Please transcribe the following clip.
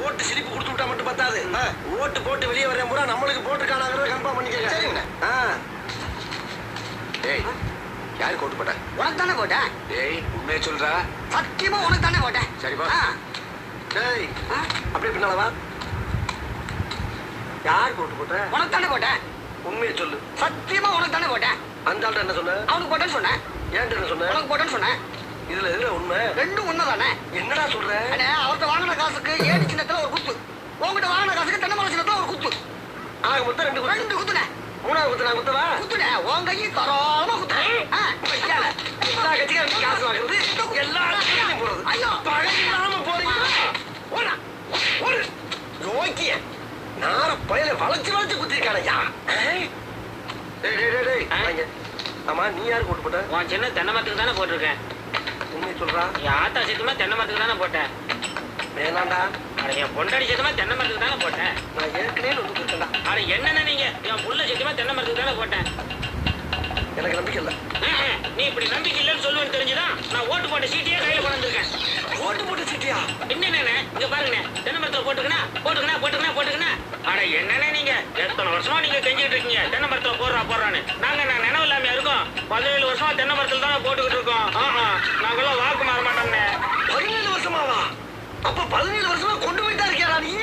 ஓட்டு சிலிப்பு கொடுத்து விட்டா மட்டும் பத்தாது. ஓட்டு போட்டு வெளியே வரேன் பூரா நம்மளுக்கு போட்டுருக்கானாங்கிறத கன்ஃபார்ம் பண்ணிக்கங்க. சரிங்க. டேய் யாருக்கு ஓட்டு போட்ட? உனக்கு தானே போட்டேன். டேய் உண்மையை சொல்றா? சத்தியமா உனக்கு தானே போட்டேன். சரிப்பா. டேய் அப்படியே பின்னால வா. யாருக்கு ஓட்டு போட்ட? உனக்கு தானே போட்டேன். உண்மையை சொல்லு. சத்தியமா உனக்கு தானே போட்டேன். அந்த ஆள்கிட்ட என்ன சொன்ன? அவனுக்கு போட்டேன்னு சொன்னேன். ஏன்ட்டு என்ன சொன்ன? உனக்கு போட்டேன்னு சொன்னேன். இதுல எதுல உண்மை? ரெண்டும் உண்மை தானே. என்னடா சொல்ற? அவர்கிட்ட வாங்கின காசுக்கு ஏடி சின்னத்துல ஒரு குத்து, உங்ககிட்ட வாங்கின காசுக்கு தென்னை சின்னத்துல ஒரு குத்து. ஆக மொத்தம் ரெண்டு குத்துனேன். மூணாவது குத்து நான் குத்தவா? குத்துனேன். உன் கையை தரோமா குத்துனேன். எல்லா கட்சிக்காரும் காசு வாங்குறது, எல்லா கட்சியும் போறது. ஐயோ பகையில்லாம போறீங்களா? ஒரு யோக்கிய நார பயில வளைச்சு வளைச்சு குத்திருக்கானையா? ஆமா நீ யாருக்கு ஓட்டு போட்ட? உன் சின்ன தென்னை மரத்துக்கு தானே போட்டிருக்கேன். உண்மையை சொல்றா? என் ஆத்தா சீத்துமா தென்னை மரத்துக்கு தானே போட்டேன். வேணாண்டா. அட என் பொண்டாடி சீத்துமா தென்னை மரத்துக்கு தானே போட்டேன். நான் ஏற்கனவே ஒன்று இருக்கேன்டா. அட என்னென்ன நீங்க என் புள்ள சீத்துமா தென்னை மரத்துக்கு தானே போட்டேன். எனக்கு நம்பிக்கை இல்லை. நீ இப்படி நம்பிக்கை இல்லைன்னு சொல்லுவேன்னு தெரிஞ்சுதான் நான் ஓட்டு போட்ட சீட்டையே கையில கொண்டு வந்திருக்கேன். ஓட்டு போட்ட சீட்டியா? என்னென்ன இங்க பாருங்க, தென்னை மரத்துல போட்டுக்கணா. அட என்னென்ன நீங்க எத்தனை வருஷமா நீங்க கெஞ்சிட்டு இருக்கீங்க தென்னை மரத்துல போடுறான்னு. நான் நினைவு இல்லாம இருக்கோம். 17 வருஷமா தென்னை மரத்துல தானே போட்டுக்கிட்டு இருக்கோம். நாங்கெல்லாம் வாக்கு மாற மாட்டோம்னே. 17 வருஷமாவா? அப்ப 17 வருஷமா கொண்டு போயிட்டா இருக்கியாடா நீ?